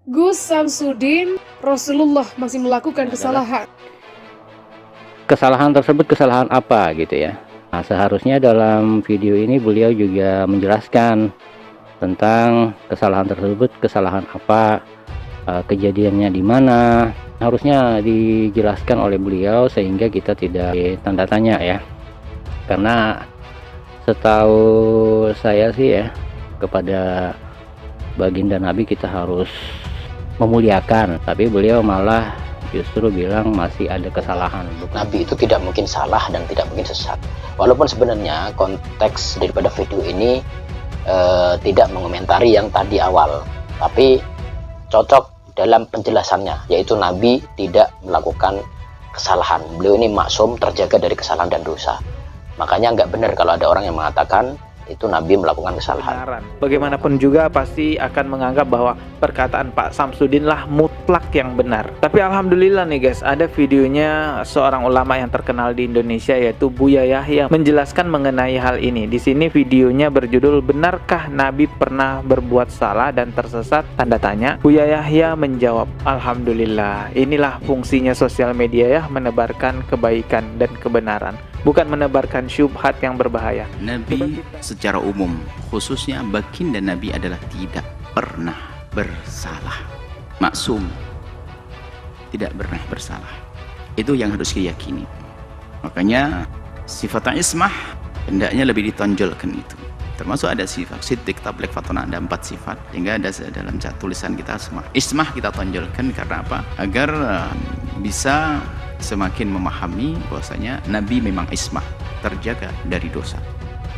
Gus Samsudin, Rasulullah masih melakukan kesalahan. Kesalahan tersebut kesalahan apa gitu ya. Nah, seharusnya dalam video ini beliau juga menjelaskan tentang kesalahan tersebut, kesalahan apa, kejadiannya di mana. Harusnya dijelaskan oleh beliau sehingga kita tidak tanda tanya ya. Karena setahu saya sih ya, kepada baginda Nabi kita harus memuliakan, tapi beliau malah justru bilang masih ada kesalahan. Nabi itu tidak mungkin salah dan tidak mungkin sesat. Walaupun sebenarnya konteks daripada video ini tidak mengomentari yang tadi awal, tapi cocok dalam penjelasannya, yaitu Nabi tidak melakukan kesalahan. Beliau ini maksum, terjaga dari kesalahan dan dosa. Makanya nggak benar kalau ada orang yang mengatakan itu Nabi melakukan kesalahan. Bagaimanapun juga pasti akan menganggap bahwa perkataan Pak Samsudin lah mutlak yang benar. Tapi alhamdulillah nih guys, ada videonya seorang ulama yang terkenal di Indonesia yaitu Buya Yahya menjelaskan mengenai hal ini. Di sini videonya berjudul "Benarkah Nabi pernah berbuat salah dan tersesat?" Tanda tanya. Buya Yahya menjawab, "Alhamdulillah, inilah fungsinya sosial media ya, menebarkan kebaikan dan kebenaran, bukan menebarkan syubhat yang berbahaya." Nabi secara umum, khususnya baginda Nabi adalah tidak pernah bersalah, maksum, tidak pernah bersalah. Itu yang harus diyakini. Makanya sifat ismah hendaknya lebih ditonjolkan itu. Termasuk ada sifat siddiq, tabligh, fatona, ada 4 sifat. Hingga ada dalam tulisan kita semua ismah kita tonjolkan karena apa? Agar bisa semakin memahami bahwasanya Nabi memang ismah, terjaga dari dosa.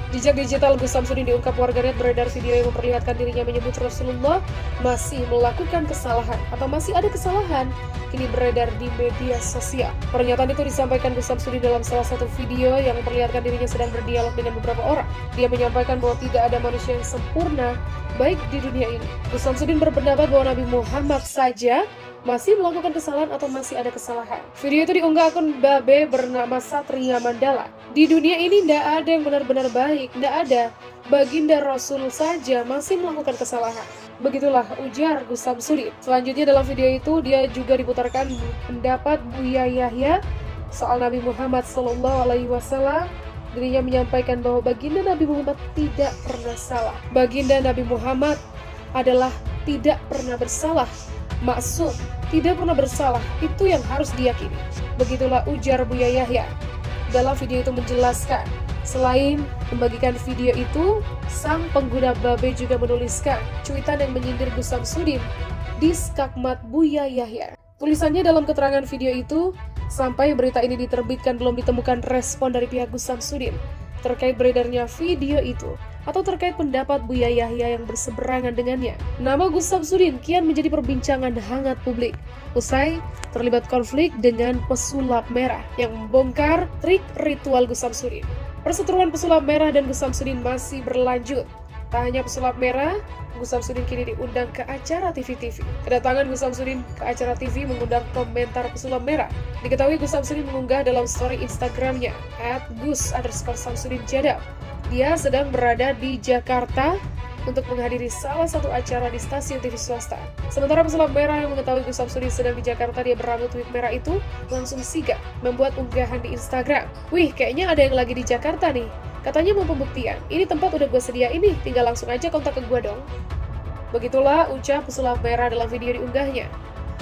Jejak digital Gus Samsudin diungkap warganet, beredar video yang memperlihatkan dirinya menyebut Rasulullah masih melakukan kesalahan atau masih ada kesalahan. Kini beredar di media sosial. Pernyataan itu disampaikan Gus Samsudin dalam salah satu video yang memperlihatkan dirinya sedang berdialog dengan beberapa orang. Dia menyampaikan bahwa tidak ada manusia yang sempurna baik di dunia ini. Gus Samsudin berpendapat bahwa Nabi Muhammad saja masih melakukan kesalahan atau masih ada kesalahan. Video itu diunggah akun Babe bernama Satria Mandala. Di dunia ini tidak ada yang benar-benar baik, tidak ada. Baginda Rasul saja masih melakukan kesalahan. Begitulah ujar Gus Samsudin. Selanjutnya dalam video itu dia juga diputarkan pendapat Buya Yahya soal Nabi Muhammad SAW. Dirinya menyampaikan bahwa baginda Nabi Muhammad tidak pernah salah. Baginda Nabi Muhammad adalah tidak pernah bersalah, maksum, tidak pernah bersalah, itu yang harus diyakini. Begitulah ujar Buya Yahya. Dalam video itu menjelaskan, selain membagikan video itu, sang pengguna Babe juga menuliskan cuitan yang menyindir Gus Samsudin di skakmat Buya Yahya. Tulisannya dalam keterangan video itu, sampai berita ini diterbitkan belum ditemukan respon dari pihak Gus Samsudin terkait beredarnya video itu, atau terkait pendapat Buya Yahya yang berseberangan dengannya. Nama Gus Samsudin kian menjadi perbincangan hangat publik usai terlibat konflik dengan pesulap merah yang membongkar trik ritual Gus Samsudin. Perseteruan pesulap merah dan Gus Samsudin masih berlanjut. Tak hanya pesulap merah, Gus Samsudin kini diundang ke acara TV-TV. Kedatangan Gus Samsudin ke acara TV mengundang komentar pesulap merah. Diketahui Gus Samsudin mengunggah dalam story Instagramnya @gus_samsudinjadab. Dia sedang berada di Jakarta untuk menghadiri salah satu acara di stasiun TV swasta. Sementara pesulap merah yang mengetahui Gus Samsudin sedang di Jakarta, dia berambut wig merah itu langsung sigap membuat unggahan di Instagram. "Wih, kayaknya ada yang lagi di Jakarta nih. Katanya mau pembuktian. Ini tempat udah gue sedia ini, tinggal langsung aja kontak ke gue dong." Begitulah ucap pesulap merah dalam video diunggahnya.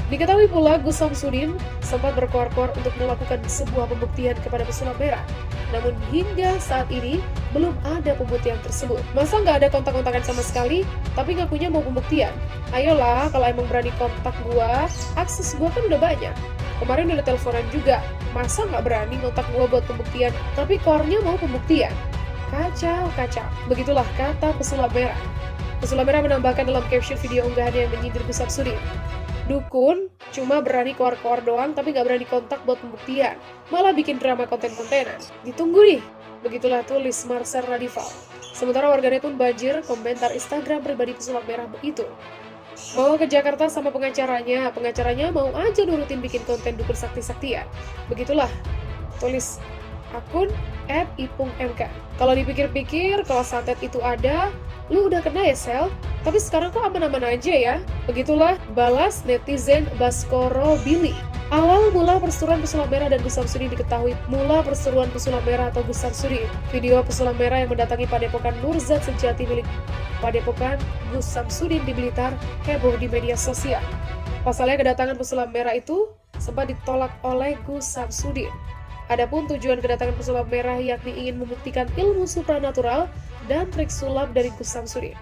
Diketahui pula Gus Samsudin sempat berkoar-koar untuk melakukan sebuah pembuktian kepada pesulap merah. Namun hingga saat ini belum ada pembuktian tersebut. Masa nggak ada kontak-kontakan sama sekali, tapi ngakunya mau pembuktian? Ayolah, kalau emang berani kontak gua, akses gua kan udah banyak. Kemarin udah teleponan juga, masa nggak berani kontak gua buat pembuktian, tapi core-nya mau pembuktian? Kacau, kacau. Begitulah kata pesulap merah. Pesulap merah menambahkan dalam caption video unggahannya yang menyindir Gus Samsudin, "Dukun cuma berani koar-koar doang tapi nggak berani kontak buat pembuktian. Malah bikin drama konten-kontenan. Ditunggu nih." Begitulah tulis Marcel Radival. Sementara warganet pun banjir komentar Instagram pribadi pesulap merah itu. "Mau ke Jakarta sama pengacaranya mau aja nurutin bikin konten dukun sakti-saktian." Begitulah tulis akun @ipungmk. Kalau dipikir-pikir, kalau santet itu ada, lu udah kena ya Sel? Tapi sekarang kok aman-aman aja ya? Begitulah balas netizen Baskoro Billy. Awal mula perseteruan pesulap merah dan Gus Samsudin diketahui mula perseteruan pesulap merah atau Gus Samsudin. Video pesulap merah yang mendatangi Padepokan Nurzat Sejati milik Padepokan Gus Samsudin di Blitar heboh di media sosial. Pasalnya kedatangan pesulap merah itu sempat ditolak oleh Gus Samsudin. Adapun tujuan kedatangan pesulap merah yakni ingin membuktikan ilmu supranatural dan trik sulap dari Gus Samsudin.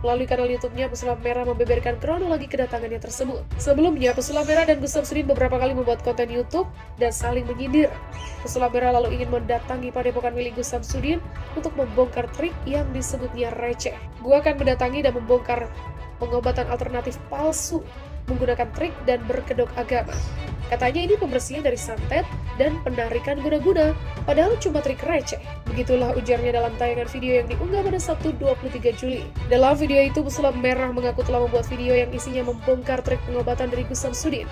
Melalui kanal YouTube-nya, pesulap merah membeberkan kronologi kedatangannya tersebut. Sebelumnya, pesulap merah dan Gus Samsudin beberapa kali membuat konten YouTube dan saling menyindir. Pesulap merah lalu ingin mendatangi Padepokan milik Gus Samsudin untuk membongkar trik yang disebutnya receh. Gua akan mendatangi dan membongkar pengobatan alternatif palsu menggunakan trik dan berkedok agama. Katanya ini pembersihan dari santet dan penarikan guna-guna, padahal cuma trik receh. Begitulah ujarnya dalam tayangan video yang diunggah pada Sabtu 23 Juli. Dalam video itu, pesulap merah mengaku telah membuat video yang isinya membongkar trik pengobatan dari Gus Samsudin.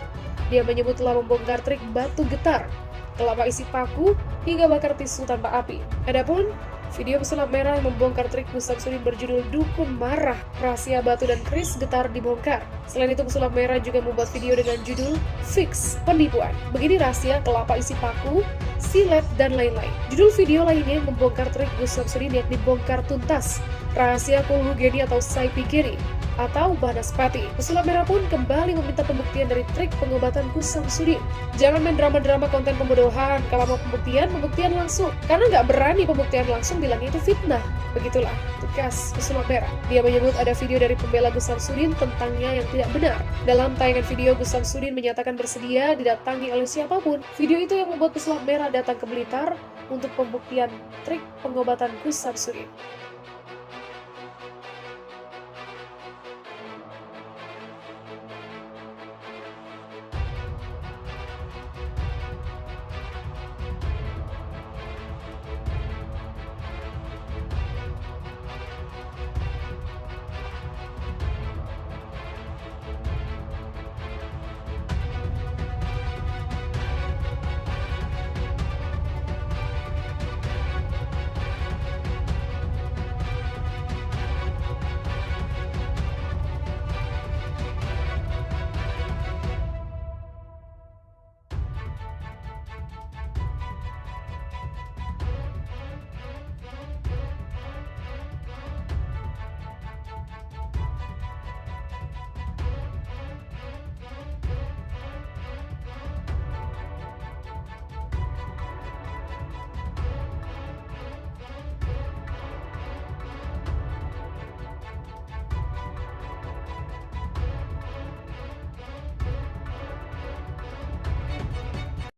Dia menyebut telah membongkar trik batu getar, kelapa isi paku, hingga bakar tisu tanpa api. Adapun video pesulap merah yang membongkar trik Gus Samsudin berjudul Dukun Marah, Rahasia Batu dan Keris Getar dibongkar. Selain itu, pesulap merah juga membuat video dengan judul Fix Penipuan. Begini rahasia kelapa isi paku, silet, dan lain-lain. Judul video lainnya yang membongkar trik Gus Samsudin yakni Bongkar Tuntas, Rahasia Kulhugeni atau Saipigiri, atau Banaspati. Pesulap merah pun kembali meminta pembuktian dari trik pengobatan Gus Samsudin. Jangan main drama-drama konten pembodohan. Kalau mau pembuktian langsung. Karena nggak berani pembuktian langsung, bilangnya itu fitnah. Begitulah tugas pesulap merah. Dia menyebut ada video dari pembela Gus Samsudin tentangnya yang tidak benar. Dalam tayangan video, Gus Samsudin menyatakan bersedia didatangi oleh siapapun. Video itu yang membuat pesulap merah datang ke Blitar untuk pembuktian trik pengobatan Gus Samsudin.